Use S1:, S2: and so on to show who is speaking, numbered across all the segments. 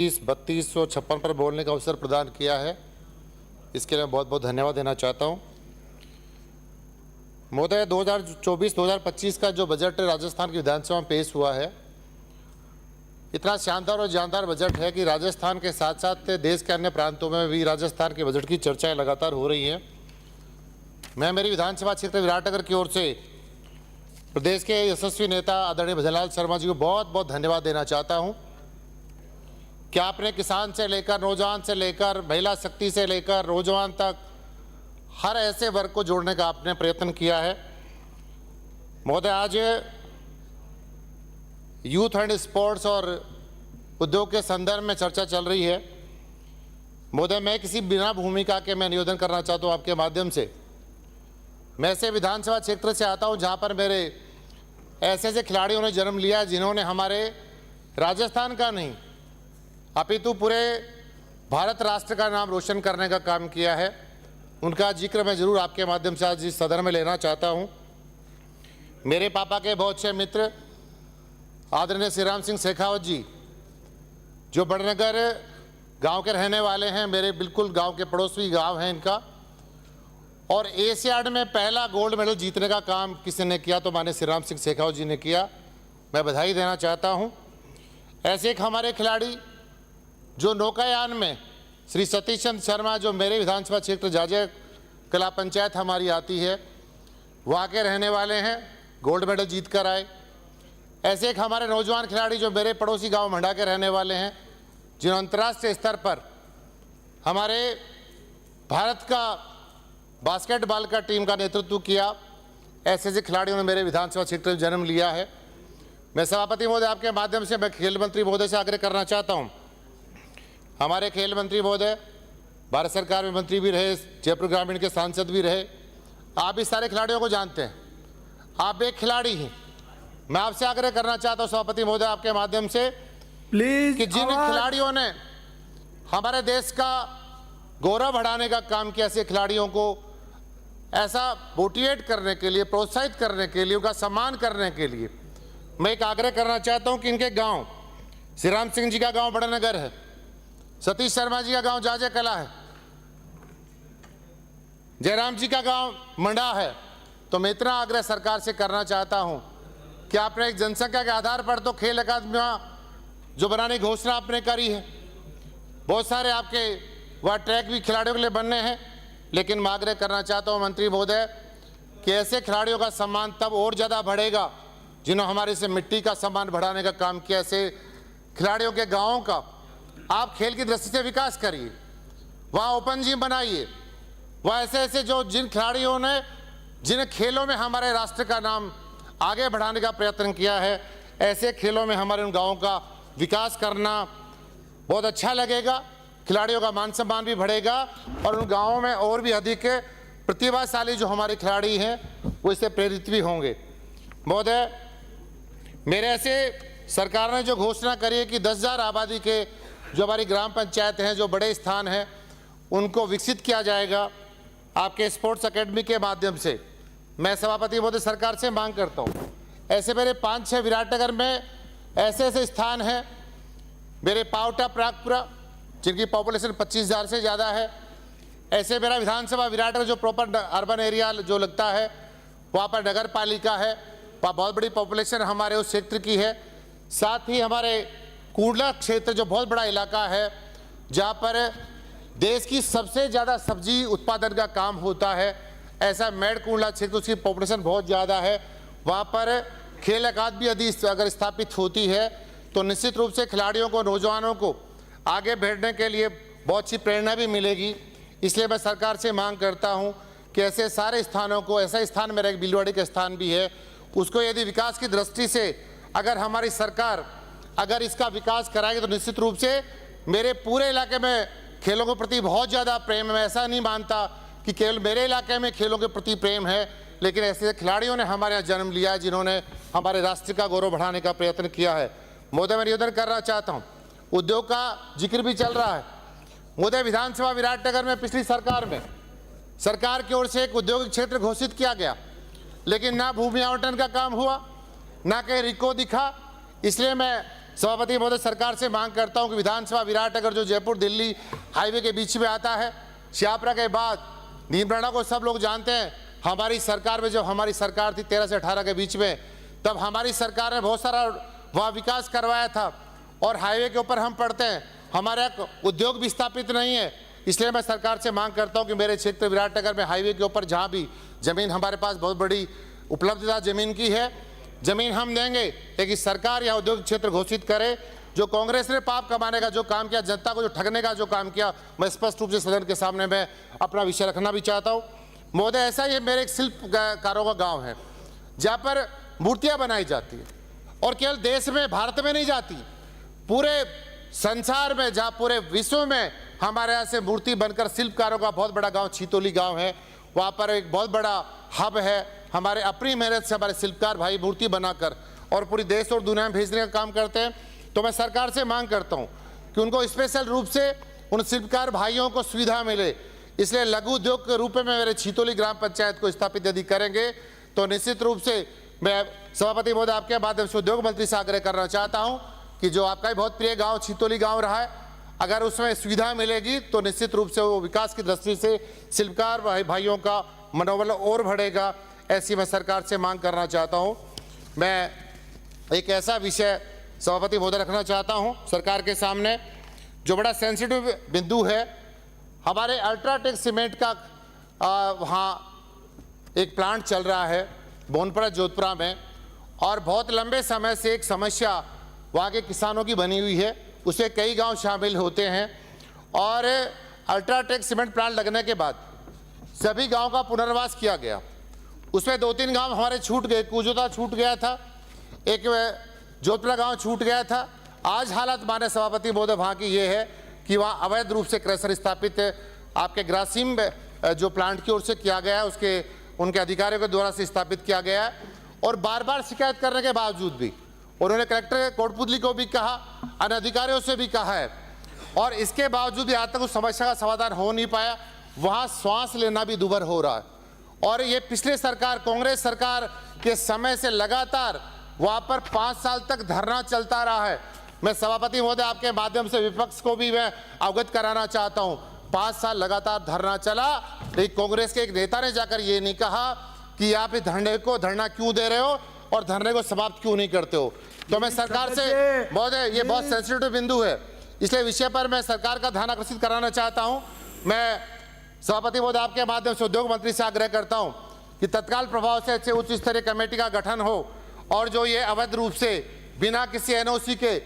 S1: 3256 पर बोलने का अवसर प्रदान किया है, इसके लिए बहुत बहुत धन्यवाद देना चाहता हूं। महोदय, 2024-2025 का जो बजट राजस्थान की विधानसभा में पेश हुआ है, इतना शानदार और जानदार बजट है कि राजस्थान के साथ साथ देश के अन्य प्रांतों में भी राजस्थान के बजट की चर्चाएं लगातार हो रही हैं। मैं मेरी विधानसभा क्षेत्र विराटनगर की ओर से प्रदेश के यशस्वी नेता आदरणीय भजनलाल शर्मा जी को बहुत बहुत धन्यवाद देना चाहता हूं कि आपने किसान से लेकर नौजवान से लेकर महिला शक्ति से लेकर नौजवान तक हर ऐसे वर्ग को जोड़ने का आपने प्रयत्न किया है। महोदय, आज यूथ एंड स्पोर्ट्स और उद्योग के संदर्भ में चर्चा चल रही है। महोदय, मैं किसी बिना भूमिका के मैं निवेदन करना चाहता हूँ आपके माध्यम से। मैं ऐसे विधानसभा क्षेत्र से आता हूँ जहाँ पर मेरे ऐसे खिलाड़ियों ने जन्म लिया जिन्होंने हमारे राजस्थान का नहीं अपितु पूरे भारत राष्ट्र का नाम रोशन करने का काम किया है। उनका जिक्र मैं जरूर आपके माध्यम से आज इस सदन में लेना चाहता हूं। मेरे पापा के बहुत अच्छे मित्र आदरणीय श्री राम सिंह शेखावत जी, जो बड़नगर गांव के रहने वाले हैं, मेरे बिल्कुल गांव के पड़ोसी गांव है इनका, और एशियाड में पहला गोल्ड मेडल जीतने का काम किसी ने किया तो माननीय श्री राम सिंह शेखावत जी ने किया। मैं बधाई देना चाहता हूं। ऐसे एक हमारे खिलाड़ी जो नौकायान में श्री सतीश चंद्र शर्मा, जो मेरे विधानसभा क्षेत्र जाजे कला पंचायत हमारी आती है, वहाँ के रहने वाले हैं, गोल्ड मेडल जीत कर आए। ऐसे एक हमारे नौजवान खिलाड़ी जो मेरे पड़ोसी गांव मंडा के रहने वाले हैं, जिन्होंने अंतर्राष्ट्रीय स्तर पर हमारे भारत का बास्केटबॉल का टीम का नेतृत्व किया। ऐसे खिलाड़ियों ने मेरे विधानसभा क्षेत्र में जन्म लिया है। मैं सभापति महोदय, आपके माध्यम से मैं खेल मंत्री महोदय से आग्रह करना चाहता हूँ। हमारे खेल मंत्री महोदय भारत सरकार में मंत्री भी रहे, जयपुर ग्रामीण के सांसद भी रहे, आप इस सारे खिलाड़ियों को जानते हैं, आप एक खिलाड़ी हैं। मैं आपसे आग्रह करना चाहता हूं सभापति महोदय आपके माध्यम से
S2: प्लीज
S1: कि जिन खिलाड़ियों ने हमारे देश का गौरव बढ़ाने का काम किया, ऐसे खिलाड़ियों को ऐसा मोटिवेट करने के लिए, प्रोत्साहित करने के लिए, उनका सम्मान करने के लिए मैं एक आग्रह करना चाहता हूं कि इनके गांव, श्री राम सिंह जी का गांव बड़नगर है, सतीश शर्मा जी का गांव जाजे कला है, जयराम जी का गांव मंडा है, तो मैं इतना आग्रह सरकार से करना चाहता हूं कि आपने एक जनसंख्या के आधार पर तो खेल अकादमियां जो बनाने की घोषणा आपने करी है, बहुत सारे आपके वह ट्रैक भी खिलाड़ियों के लिए बनने हैं, लेकिन मैं आग्रह करना चाहता हूं मंत्री महोदय कि ऐसे खिलाड़ियों का सम्मान तब और ज़्यादा बढ़ेगा जिन्होंने हमारे से मिट्टी का सम्मान बढ़ाने का काम किया। ऐसे खिलाड़ियों के गाँवों का आप खेल की दृष्टि से विकास करिए, वहाँ ओपन जिम बनाइए, वहाँ ऐसे जो जिन खिलाड़ियों ने जिन खेलों में हमारे राष्ट्र का नाम आगे बढ़ाने का प्रयत्न किया है, ऐसे खेलों में हमारे उन गाँवों का विकास करना बहुत अच्छा लगेगा। खिलाड़ियों का मान सम्मान भी बढ़ेगा और उन गाँवों में और भी अधिक प्रतिभाशाली जो हमारे खिलाड़ी हैं वो इससे प्रेरित भी होंगे। महोदय, मेरे ऐसे सरकार ने जो घोषणा करी है कि 10,000 आबादी के जो हमारी ग्राम पंचायत हैं, जो बड़े स्थान हैं, उनको विकसित किया जाएगा आपके स्पोर्ट्स एकेडमी के माध्यम से। मैं सभापति महोदय सरकार से मांग करता हूँ, ऐसे मेरे 5-6 विराटनगर में ऐसे स्थान हैं, मेरे पावटा प्रागपुरा जिनकी पॉपुलेशन 25,000 से ज़्यादा है, ऐसे मेरा विधानसभा विराटनगर जो प्रॉपर अर्बन एरिया जो लगता है, वहाँ पर नगर पालिका है, वहाँ बहुत बड़ी पॉपुलेशन हमारे उस क्षेत्र की है। साथ ही हमारे कुंडला क्षेत्र जो बहुत बड़ा इलाका है, जहाँ पर देश की सबसे ज़्यादा सब्जी उत्पादन का काम होता है, ऐसा मेड कुंडला क्षेत्र, उसकी पॉपुलेशन बहुत ज़्यादा है। वहाँ पर खेल अकादमी यदि अगर स्थापित होती है तो निश्चित रूप से खिलाड़ियों को, नौजवानों को आगे बढ़ने के लिए बहुत सी प्रेरणा भी मिलेगी। इसलिए मैं सरकार से मांग करता हूँ कि ऐसे सारे स्थानों को, ऐसा स्थान मेरा एक बिलवाड़ी का स्थान भी है, उसको यदि विकास की दृष्टि से अगर हमारी सरकार अगर इसका विकास कराएगी तो निश्चित रूप से मेरे पूरे इलाके में खेलों के प्रति बहुत ज़्यादा प्रेम है। मैं ऐसा नहीं मानता कि केवल मेरे इलाके में खेलों के प्रति प्रेम है, लेकिन ऐसे खिलाड़ियों ने हमारे यहाँ जन्म लिया है जिन्होंने हमारे राष्ट्र का गौरव बढ़ाने का प्रयत्न किया है। महोदय, मैं निवेदन करना चाहता हूँ, उद्योग का जिक्र भी चल रहा है। महोदय, विधानसभा विराटनगर में पिछली सरकार में सरकार की ओर से एक औद्योगिक क्षेत्र घोषित किया गया, लेकिन ना भूमि आवंटन का काम हुआ, ना कहीं रिको दिखा। इसलिए मैं सभापति महोदय सरकार से मांग करता हूं कि विधानसभा विराटनगर जो जयपुर दिल्ली हाईवे के बीच में आता है, श्यापरा के बाद नीमराणा को सब लोग जानते हैं। हमारी सरकार में, जब हमारी सरकार थी 13 से 18 के बीच में, तब हमारी सरकार ने बहुत सारा वहाँ विकास करवाया था। और हाईवे के ऊपर हम पढ़ते हैं, हमारा उद्योग भी स्थापित नहीं है। इसलिए मैं सरकार से मांग करता हूं कि मेरे क्षेत्र विराटनगर में हाईवे के ऊपर जहां भी जमीन हमारे पास बहुत बड़ी उपलब्धता जमीन की है, जमीन हम देंगे, लेकिन सरकार या उद्योग क्षेत्र घोषित करे। जो कांग्रेस ने पाप कमाने का जो काम किया, जनता को जो ठगने का जो काम किया, मैं स्पष्ट रूप से सदन के सामने मैं अपना विषय रखना भी चाहता हूं। महोदय, ऐसा ही मेरे एक शिल्पकारों का गांव है जहां पर मूर्तियां बनाई जाती है, और केवल देश में, भारत में नहीं जाती, पूरे संसार में, जहां पूरे विश्व में हमारे यहाँ से मूर्ति बनकर शिल्पकारों का बहुत बड़ा गांव छितौली गांव है। वहाँ पर एक बहुत बड़ा हब है। हमारे अपनी मेहनत से हमारे शिल्पकार भाई मूर्ति बनाकर और पूरी देश और दुनिया में भेजने का काम करते हैं। तो मैं सरकार से मांग करता हूँ कि उनको स्पेशल रूप से उन शिल्पकार भाइयों को सुविधा मिले। इसलिए लघु उद्योग के रूप में मेरे छितौली ग्राम पंचायत को स्थापित यदि करेंगे तो निश्चित रूप से मैं सभापति महोदय आपके माध्यम से उद्योग मंत्री से आग्रह करना चाहता हूँ कि जो आपका बहुत प्रिय गाँव छितौली गाँव रहा है, अगर उसमें सुविधा मिलेगी तो निश्चित रूप से वो विकास की दृष्टि से शिल्पकार भाइयों का मनोबल और बढ़ेगा। ऐसी मैं सरकार से मांग करना चाहता हूं। मैं एक ऐसा विषय सभापति महोदय रखना चाहता हूं सरकार के सामने जो बड़ा सेंसिटिव बिंदु है। हमारे अल्ट्राटेक सीमेंट का वहाँ एक प्लांट चल रहा है बोनपरा जोधपुरा में, और बहुत लंबे समय से एक समस्या वहाँ के किसानों की बनी हुई है। उसे कई गांव शामिल होते हैं, और अल्ट्राटेक सीमेंट प्लांट लगने के बाद सभी गांव का पुनर्वास किया गया। उसमें 2-3 गांव हमारे छूट गए। कुजोता छूट गया था, एक जोधपुरा गांव छूट गया था। आज हालत माननीय सभापति महोदय वहाँ की ये है कि वहाँ अवैध रूप से क्रशर स्थापित आपके ग्रासिम जो प्लांट की ओर से किया गया है, उसके उनके अधिकारियों के द्वारा से स्थापित किया गया है। और बार बार शिकायत करने के बावजूद भी उन्होंने कलेक्टर कोटपुतली को भी कहा, अन्य अधिकारियों से भी कहा है, और इसके बावजूद भी आज तक उस समस्या का समाधान हो नहीं पाया। वहाँ श्वास लेना भी दुभर हो रहा है। और ये पिछले सरकार, कांग्रेस सरकार के समय से लगातार वहाँ पर 5 साल तक धरना चलता रहा है। मैं सभापति महोदय आपके माध्यम से विपक्ष को भी मैं अवगत कराना चाहता हूँ, 5 साल लगातार धरना चला, लेकिन कांग्रेस के एक नेता ने जाकर ये नहीं कहा कि आप इस धरने को धरना क्यों दे रहे हो और धरने को समाप्त क्यों नहीं करते हो। तो मैं सरकार से, महोदय ये बहुत सेंसिटिव बिंदु है, इसलिए विषय पर मैं सरकार का ध्यान आकर्षित कराना चाहता हूं। मैं सभापति महोदय आपके माध्यम से उद्योग मंत्री से आग्रह करता हूं कि तत्काल प्रभाव से अच्छे उच्च स्तरीय कमेटी का गठन हो, और जो ये अवैध रूप से बिना किसी एनओसी के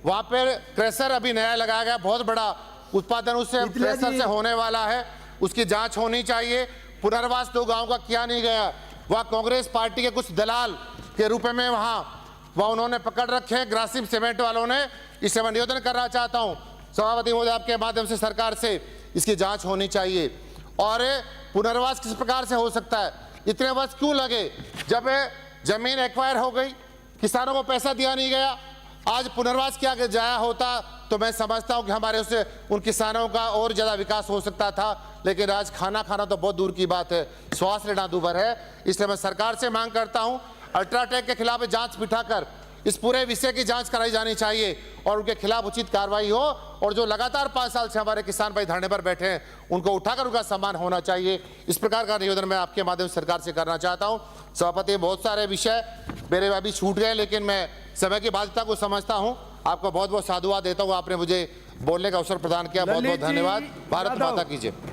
S1: वहां पर क्रशर अभी नया लगाया गया, बहुत बड़ा उत्पादन उससे क्रशर से होने वाला है, उसकी जांच होनी चाहिए। पुनर्वास 2 गाँव का किया नहीं गया। वह कांग्रेस पार्टी के कुछ दलाल के रूप में वहाँ उन्होंने पकड़ रखे हैं, ग्रासिम सीमेंट वालों ने। इससे मैं निवेदन करना चाहता हूं सभापति महोदय आपके माध्यम से सरकार से इसकी जांच होनी चाहिए। और पुनर्वास किस प्रकार से हो सकता है, इतने वर्ष क्यों लगे? जब जमीन एक्वायर हो गई, किसानों को पैसा दिया नहीं गया, आज पुनर्वास किया जाया होता तो मैं समझता हूं कि हमारे उससे उन किसानों का और ज्यादा विकास हो सकता था। लेकिन आज खाना खाना तो बहुत दूर की बात है, श्वास लेना दूभर है। इसलिए मैं सरकार से मांग करता हूं अल्ट्राटेक के खिलाफ जांच बिठाकर इस पूरे विषय की जांच कराई जानी चाहिए और उनके खिलाफ उचित कार्रवाई हो, और जो लगातार 5 साल से हमारे किसान भाई धरने पर बैठे हैं उनको उठाकर उनका सम्मान होना चाहिए। इस प्रकार का निवेदन मैं आपके माध्यम से सरकार से करना चाहता हूं। सभापति, बहुत सारे विषय मेरे अभी छूट गए, लेकिन मैं समय की बाध्यता को समझता हूं। आपका बहुत बहुत साधुवाद देता हूं, आपने मुझे बोलने का अवसर प्रदान किया। बहुत बहुत धन्यवाद। भारत माता की जय।